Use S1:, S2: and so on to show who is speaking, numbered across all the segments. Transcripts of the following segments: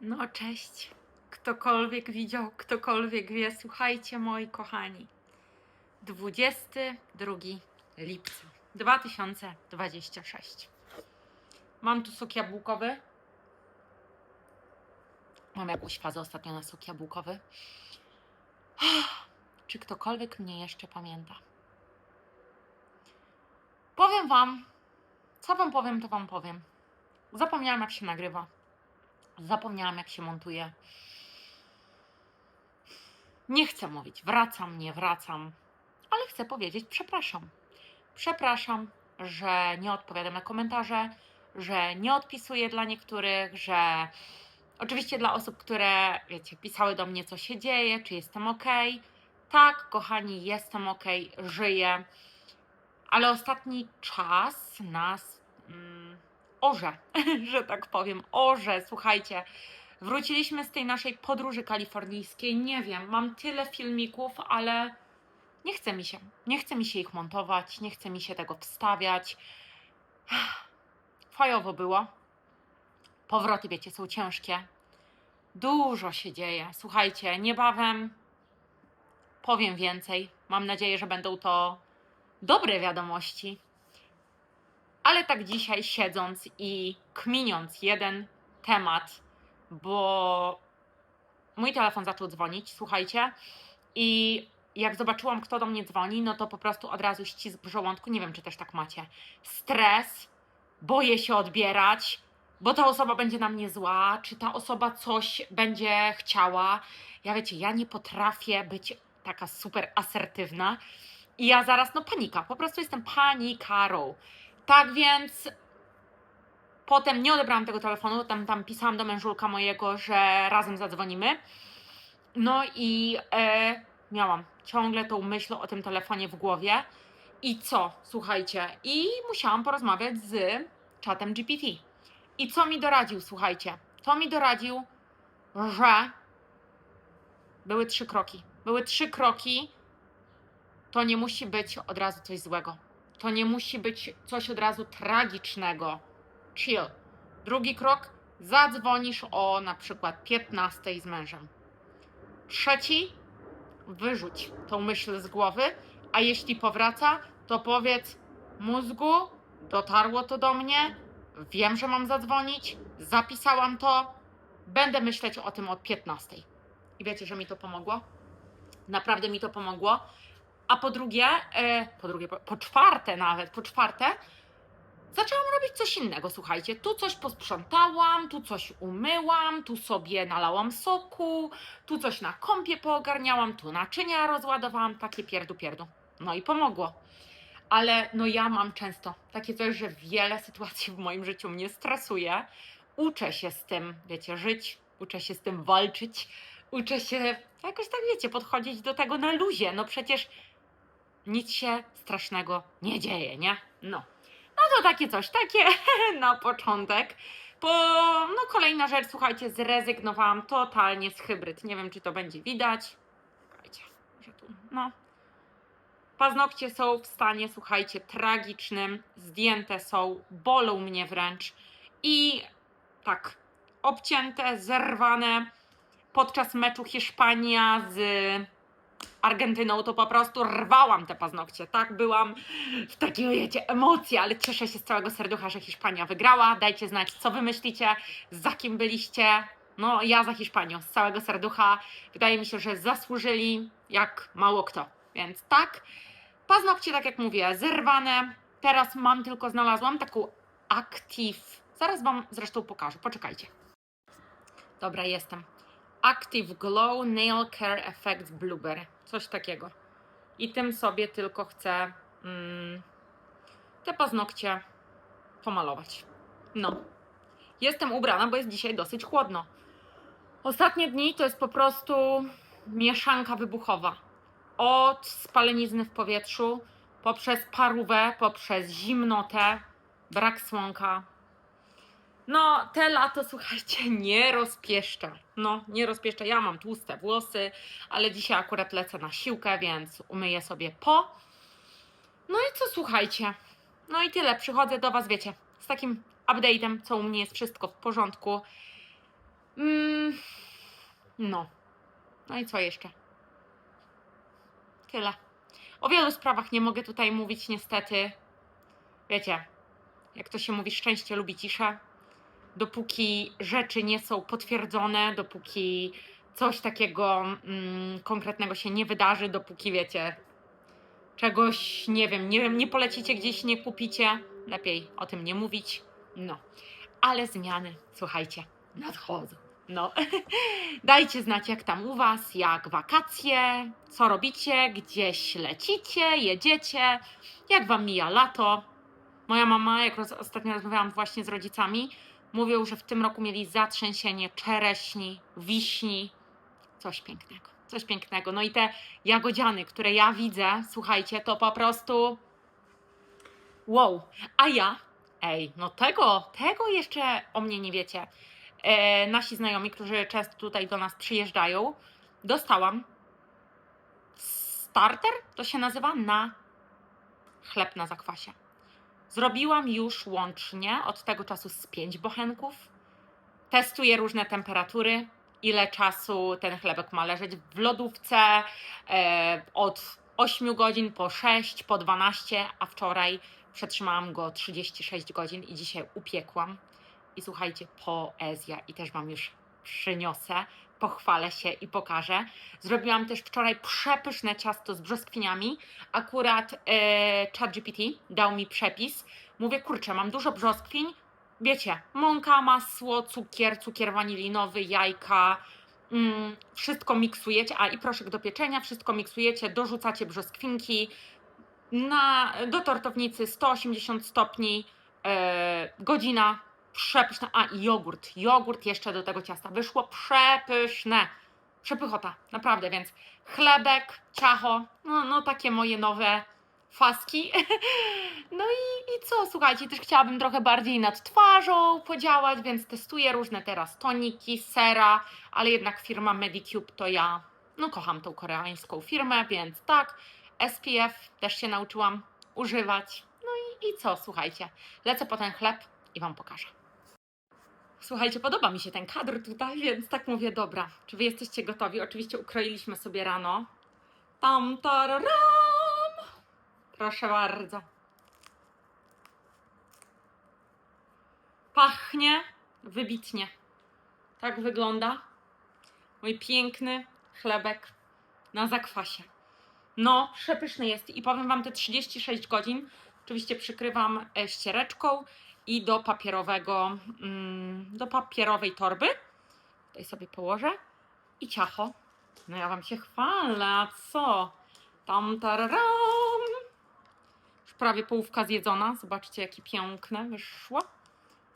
S1: No cześć, ktokolwiek widział, ktokolwiek wie, słuchajcie moi kochani. 22 lipca 2026. Mam tu sok jabłkowy. Mam jakąś fazę ostatnio na sok jabłkowy. Czy ktokolwiek mnie jeszcze pamięta? Powiem wam, co wam powiem, to wam powiem. Zapomniałam, jak się nagrywa. Zapomniałam, jak się montuje. Nie chcę mówić, wracam, nie wracam, ale chcę powiedzieć przepraszam. Przepraszam, że nie odpowiadam na komentarze, że nie odpisuję dla niektórych, że oczywiście dla osób, które, wiecie, pisały do mnie, co się dzieje, czy jestem ok. Tak, kochani, jestem ok, żyję, ale ostatni czas nas orze, że tak powiem, orze. Słuchajcie, wróciliśmy z tej naszej podróży kalifornijskiej, nie wiem, mam tyle filmików, ale nie chce mi się. Nie chce mi się ich montować, nie chce mi się tego wstawiać. Fajowo było. Powroty, wiecie, są ciężkie. Dużo się dzieje. Słuchajcie, niebawem powiem więcej. Mam nadzieję, że będą to dobre wiadomości. Ale tak dzisiaj siedząc i kminiąc jeden temat, bo mój telefon zaczął dzwonić, słuchajcie, i jak zobaczyłam, kto do mnie dzwoni, no to po prostu od razu ścisk w żołądku. Nie wiem, czy też tak macie. Stres, boję się odbierać, bo ta osoba będzie na mnie zła, czy ta osoba coś będzie chciała. Ja wiecie, ja nie potrafię być taka super asertywna i ja zaraz, no panika, po prostu jestem panikarą. Tak więc potem nie odebrałam tego telefonu, tam pisałam do mężulka mojego, że razem zadzwonimy. No i miałam ciągle tą myśl o tym telefonie w głowie. I co? Słuchajcie, i musiałam porozmawiać z czatem GPT. I co mi doradził, słuchajcie? To mi doradził, że były 3 kroki. Były 3 kroki. To nie musi być od razu coś złego. To nie musi być coś od razu tragicznego. Chill. Drugi krok, zadzwonisz o na przykład 15 z mężem. Trzeci, wyrzuć tą myśl z głowy, a jeśli powraca, to powiedz: mózgu, dotarło to do mnie, wiem, że mam zadzwonić, zapisałam to, będę myśleć o tym od 15. I wiecie, że mi to pomogło? Naprawdę mi to pomogło. A po czwarte, zaczęłam robić coś innego, słuchajcie. Tu coś posprzątałam, tu coś umyłam, tu sobie nalałam soku, tu coś na kąpie poogarniałam, tu naczynia rozładowałam, takie pierdu. No i pomogło. Ale no ja mam często takie coś, że wiele sytuacji w moim życiu mnie stresuje. Uczę się z tym, wiecie, żyć, uczę się z tym walczyć, uczę się jakoś tak, wiecie, podchodzić do tego na luzie. No przecież nic się strasznego nie dzieje, nie? No to takie coś, takie na początek. No kolejna rzecz, słuchajcie, zrezygnowałam totalnie z hybryd. Nie wiem, czy to będzie widać. Słuchajcie, że tu, no. Paznokcie są w stanie, słuchajcie, tragicznym. Zdjęte są, bolą mnie wręcz. I tak, obcięte, zerwane podczas meczu Hiszpania z Argentyną, to po prostu rwałam te paznokcie, tak? Byłam w takiej, wiecie, emocji, ale cieszę się z całego serducha, że Hiszpania wygrała. Dajcie znać, co wy myślicie, za kim byliście. No, ja za Hiszpanią, z całego serducha. Wydaje mi się, że zasłużyli jak mało kto. Więc tak, paznokcie, tak jak mówię, zerwane. Teraz znalazłam taką Active. Zaraz wam zresztą pokażę, poczekajcie. Dobra, jestem. Active Glow Nail Care Effects Blueberry. Coś takiego. I tym sobie tylko chcę te paznokcie pomalować. No. Jestem ubrana, bo jest dzisiaj dosyć chłodno. Ostatnie dni to jest po prostu mieszanka wybuchowa. Od spalenizny w powietrzu, poprzez parówę, poprzez zimnotę, brak słonka. No, te lato, słuchajcie, nie rozpieszcza. No, nie rozpieszcza. Ja mam tłuste włosy, ale dzisiaj akurat lecę na siłkę, więc umyję sobie po. No i co, słuchajcie? No i tyle. Przychodzę do was, wiecie, z takim update'em, co u mnie jest wszystko w porządku. No. No i co jeszcze? Tyle. O wielu sprawach nie mogę tutaj mówić niestety. Wiecie, jak to się mówi, szczęście lubi ciszę. Dopóki rzeczy nie są potwierdzone, dopóki coś takiego konkretnego się nie wydarzy, dopóki wiecie, czegoś, nie polecicie gdzieś, nie kupicie, lepiej o tym nie mówić. No, ale zmiany, słuchajcie, nadchodzą. No, dajcie znać, jak tam u Was, jak wakacje, co robicie, gdzieś lecicie, jedziecie, jak Wam mija lato. Moja mama, jak ostatnio rozmawiałam właśnie z rodzicami, mówią, że w tym roku mieli zatrzęsienie czereśni, wiśni. Coś pięknego, coś pięknego. No i te jagodziany, które ja widzę, słuchajcie, to po prostu wow. A ja, no tego jeszcze o mnie nie wiecie. Nasi znajomi, którzy często tutaj do nas przyjeżdżają, dostałam starter, to się nazywa, na chleb na zakwasie. Zrobiłam już łącznie od tego czasu z 5 bochenków. Testuję różne temperatury, ile czasu ten chlebek ma leżeć w lodówce, od 8 godzin po 6, po 12, a wczoraj przetrzymałam go 36 godzin i dzisiaj upiekłam. I słuchajcie, poezja, i też Wam już przyniosę, pochwalę się i pokażę. Zrobiłam też wczoraj przepyszne ciasto z brzoskwiniami. Akurat ChatGPT dał mi przepis. Mówię, kurczę, mam dużo brzoskwiń. Wiecie, mąka, masło, cukier wanilinowy, jajka, wszystko miksujecie, i proszek do pieczenia, wszystko miksujecie, dorzucacie brzoskwinki, do tortownicy 180 stopni, godzina, przepyszna, i jogurt jeszcze do tego ciasta, wyszło przepyszne, przepychota, naprawdę, więc chlebek, ciacho, no takie moje nowe faski. No i co, słuchajcie, też chciałabym trochę bardziej nad twarzą podziałać, więc testuję różne teraz toniki, sera, ale jednak firma Medicube to ja, kocham tą koreańską firmę, więc tak, SPF też się nauczyłam używać. No i co, słuchajcie, lecę po ten chleb i Wam pokażę. Słuchajcie, podoba mi się ten kadr tutaj, więc tak mówię, dobra, czy Wy jesteście gotowi? Oczywiście ukroiliśmy sobie rano. Tam, tararam! Proszę bardzo. Pachnie wybitnie. Tak wygląda mój piękny chlebek na zakwasie. No, przepyszny jest i powiem Wam, te 36 godzin oczywiście przykrywam ściereczką i do papierowej torby. Tutaj sobie położę i ciacho. No ja Wam się chwalę, a co? Tam, tararam! Już prawie połówka zjedzona. Zobaczcie, jakie piękne wyszło.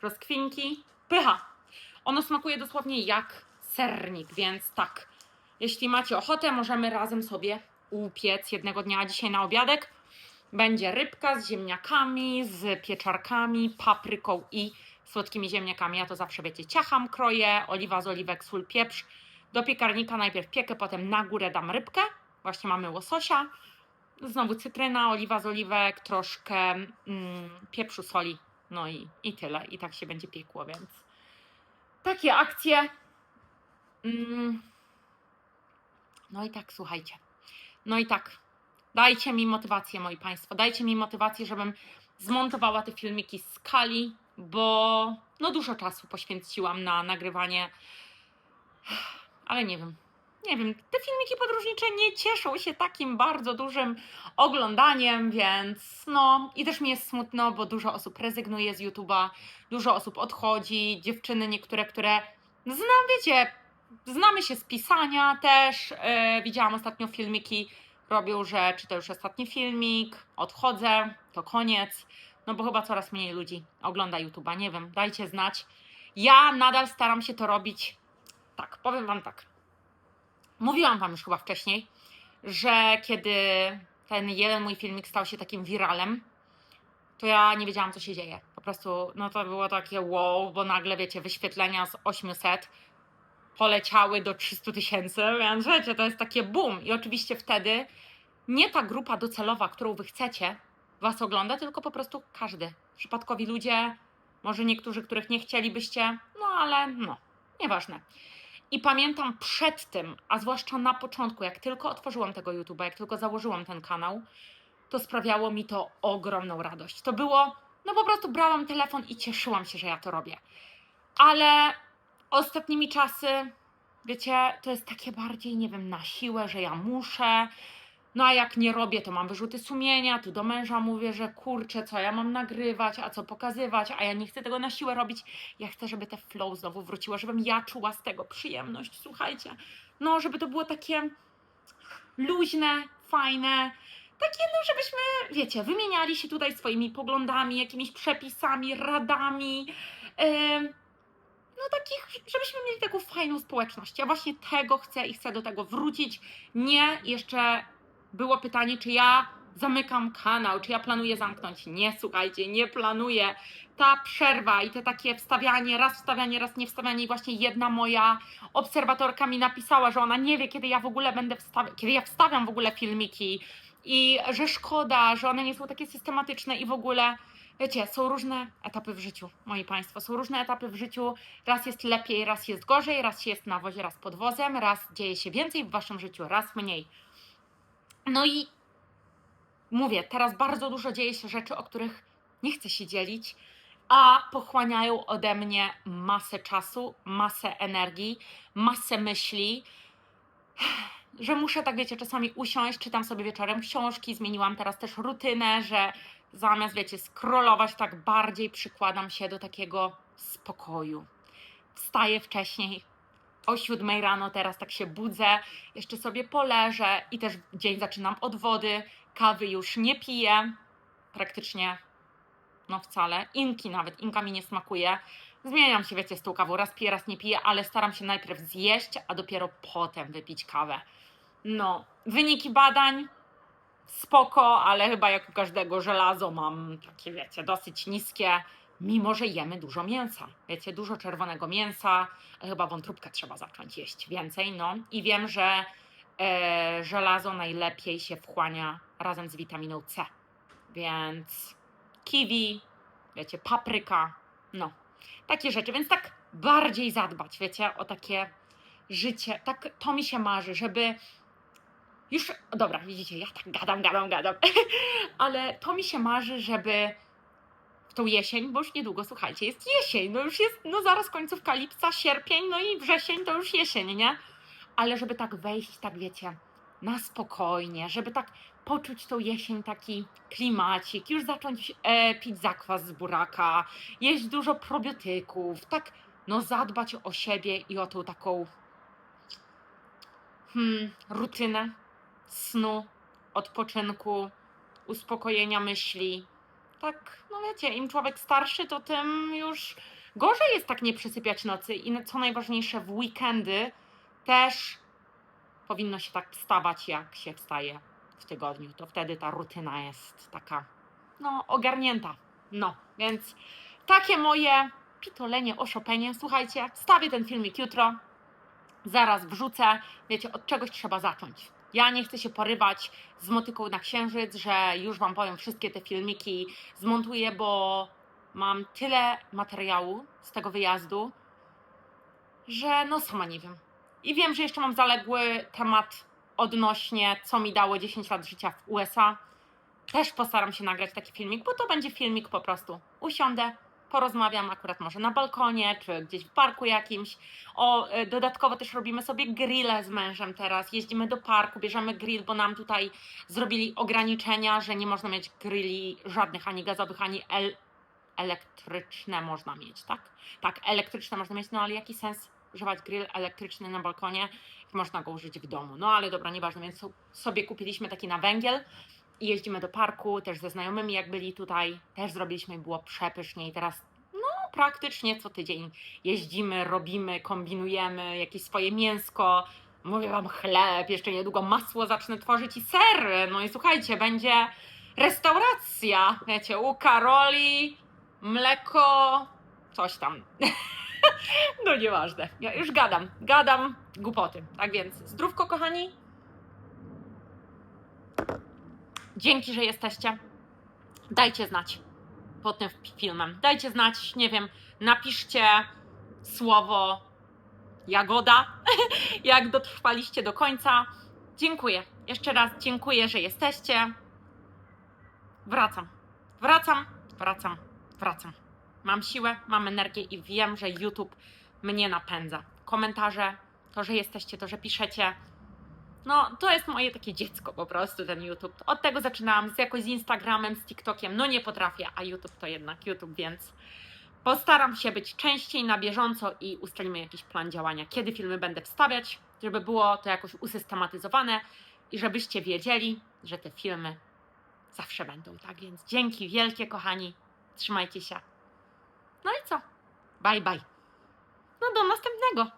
S1: Brzoskwinki, pycha. Ono smakuje dosłownie jak sernik, więc tak, jeśli macie ochotę, możemy razem sobie upiec jednego dnia. Dzisiaj na obiadek będzie rybka z ziemniakami, z pieczarkami, papryką i słodkimi ziemniakami. Ja to zawsze, wiecie, ciacham, kroję, oliwa z oliwek, sól, pieprz. Do piekarnika najpierw piekę, potem na górę dam rybkę. Właśnie mamy łososia. Znowu cytryna, oliwa z oliwek, troszkę pieprzu, soli. No i tyle. I tak się będzie piekło, więc takie akcje. No i tak, słuchajcie. No i tak. Dajcie mi motywację, moi Państwo. Dajcie mi motywację, żebym zmontowała te filmiki z Kali, bo dużo czasu poświęciłam na nagrywanie. Ale nie wiem. Te filmiki podróżnicze nie cieszą się takim bardzo dużym oglądaniem, więc i też mi jest smutno, bo dużo osób rezygnuje z YouTube'a, dużo osób odchodzi, dziewczyny niektóre, które wiecie, znamy się z pisania też, widziałam ostatnio filmiki, robią, że czy to już ostatni filmik, odchodzę, to koniec, bo chyba coraz mniej ludzi ogląda YouTube'a, nie wiem, dajcie znać. Ja nadal staram się to robić, tak, powiem Wam tak. Mówiłam Wam już chyba wcześniej, że kiedy ten jeden mój filmik stał się takim wiralem, to ja nie wiedziałam, co się dzieje. Po prostu, to było takie wow, bo nagle, wiecie, wyświetlenia z 800 poleciały do 300 000, więc wiecie, to jest takie boom. I oczywiście wtedy nie ta grupa docelowa, którą Wy chcecie, Was ogląda, tylko po prostu każdy. Przypadkowi ludzie, może niektórzy, których nie chcielibyście, ale Nieważne. I pamiętam przed tym, a zwłaszcza na początku, jak tylko otworzyłam tego YouTube'a, jak tylko założyłam ten kanał, to sprawiało mi to ogromną radość. To było, no po prostu brałam telefon i cieszyłam się, że ja to robię. Ale ostatnimi czasy, wiecie, to jest takie bardziej, nie wiem, na siłę, że ja muszę. No a jak nie robię, to mam wyrzuty sumienia, tu do męża mówię, że kurczę, co ja mam nagrywać, a co pokazywać, a ja nie chcę tego na siłę robić. Ja chcę, żeby te flow znowu wróciło, żebym ja czuła z tego przyjemność, słuchajcie. No, żeby to było takie luźne, fajne, takie, no żebyśmy, wiecie, wymieniali się tutaj swoimi poglądami, jakimiś przepisami, radami, no takich, żebyśmy mieli taką fajną społeczność. Ja właśnie tego chcę i chcę do tego wrócić. Nie, jeszcze było pytanie, czy ja zamykam kanał, czy ja planuję zamknąć. Nie, słuchajcie, nie planuję. Ta przerwa i te takie wstawianie, raz nie wstawianie i właśnie jedna moja obserwatorka mi napisała, że ona nie wie, kiedy ja w ogóle będę kiedy ja wstawiam w ogóle filmiki i że szkoda, że one nie są takie systematyczne i w ogóle. Wiecie, są różne etapy w życiu, moi Państwo, są różne etapy w życiu. Raz jest lepiej, raz jest gorzej, raz się jest na wozie, raz pod wozem, raz dzieje się więcej w Waszym życiu, raz mniej. No i mówię, teraz bardzo dużo dzieje się rzeczy, o których nie chcę się dzielić, a pochłaniają ode mnie masę czasu, masę energii, masę myśli, że muszę, tak wiecie, czasami usiąść, czytam sobie wieczorem książki, zmieniłam teraz też rutynę, że zamiast, wiecie, scrollować, tak bardziej przykładam się do takiego spokoju. Wstaję wcześniej, o 7 rano teraz tak się budzę, jeszcze sobie poleżę i też dzień zaczynam od wody, kawy już nie piję, praktycznie, no wcale, inka mi nie smakuje. Zmieniam się, wiecie, z tą kawą, raz piję, raz nie piję, ale staram się najpierw zjeść, a dopiero potem wypić kawę. No, wyniki badań spoko, ale chyba jak u każdego żelazo mam takie, wiecie, dosyć niskie, mimo że jemy dużo mięsa. Wiecie, dużo czerwonego mięsa, chyba wątróbkę trzeba zacząć jeść więcej, no. I wiem, że żelazo najlepiej się wchłania razem z witaminą C. Więc kiwi, wiecie, papryka, no. Takie rzeczy, więc tak bardziej zadbać, wiecie, o takie życie. Tak to mi się marzy, żeby już, dobra, widzicie, ja tak gadam, ale to mi się marzy, żeby w tą jesień, bo już niedługo, słuchajcie, jest jesień, no już jest, no zaraz końcówka lipca, sierpień, no i wrzesień to już jesień, nie? Ale żeby tak wejść, tak wiecie, na spokojnie, żeby tak poczuć tą jesień, taki klimacik, już zacząć pić zakwas z buraka, jeść dużo probiotyków, tak, no zadbać o siebie i o tą taką rutynę snu, odpoczynku, uspokojenia myśli. Tak, no wiecie, im człowiek starszy, to tym już gorzej jest tak nie przysypiać nocy i co najważniejsze, w weekendy też powinno się tak wstawać, jak się wstaje w tygodniu. To wtedy ta rutyna jest taka, no, ogarnięta. No, więc takie moje pitolenie o Chopinie. Słuchajcie, wstawię ten filmik jutro. Zaraz wrzucę, wiecie, od czegoś trzeba zacząć. Ja nie chcę się porywać z motyką na księżyc, że już Wam powiem wszystkie te filmiki zmontuję, bo mam tyle materiału z tego wyjazdu, że no sama nie wiem. I wiem, że jeszcze mam zaległy temat odnośnie, co mi dało 10 lat życia w USA. Też postaram się nagrać taki filmik, bo to będzie filmik po prostu. Usiądę, porozmawiam akurat może na balkonie, czy gdzieś w parku jakimś. Dodatkowo też robimy sobie grille z mężem teraz. Jeździmy do parku, bierzemy grill, bo nam tutaj zrobili ograniczenia, że nie można mieć grilli żadnych, ani gazowych, ani elektryczne można mieć, tak? Tak, elektryczne można mieć, no ale jaki sens używać grill elektryczny na balkonie, jak można go użyć w domu? No ale dobra, nieważne, więc sobie kupiliśmy taki na węgiel i jeździmy do parku, też ze znajomymi jak byli tutaj, też zrobiliśmy i było przepysznie i teraz no praktycznie co tydzień jeździmy, robimy, kombinujemy jakieś swoje mięsko, mówię Wam chleb, jeszcze niedługo masło zacznę tworzyć i ser, no i słuchajcie, będzie restauracja, wiecie, u Karoli, mleko, coś tam. No nieważne, ja już gadam głupoty, tak więc zdrówko kochani. Dzięki, że jesteście. Dajcie znać pod tym filmem. Dajcie znać, nie wiem, napiszcie słowo Jagoda, jak dotrwaliście do końca. Dziękuję. Jeszcze raz dziękuję, że jesteście. Wracam. Mam siłę, mam energię i wiem, że YouTube mnie napędza. Komentarze, to, że jesteście, to, że piszecie. No, to jest moje takie dziecko po prostu, ten YouTube. Od tego zaczynałam, jakoś z Instagramem, z TikTokiem. No nie potrafię, a YouTube to jednak YouTube, więc postaram się być częściej na bieżąco i ustalimy jakiś plan działania, kiedy filmy będę wstawiać, żeby było to jakoś usystematyzowane i żebyście wiedzieli, że te filmy zawsze będą, tak? Więc dzięki wielkie, kochani. Trzymajcie się. No i co? Bye, bye. No do następnego.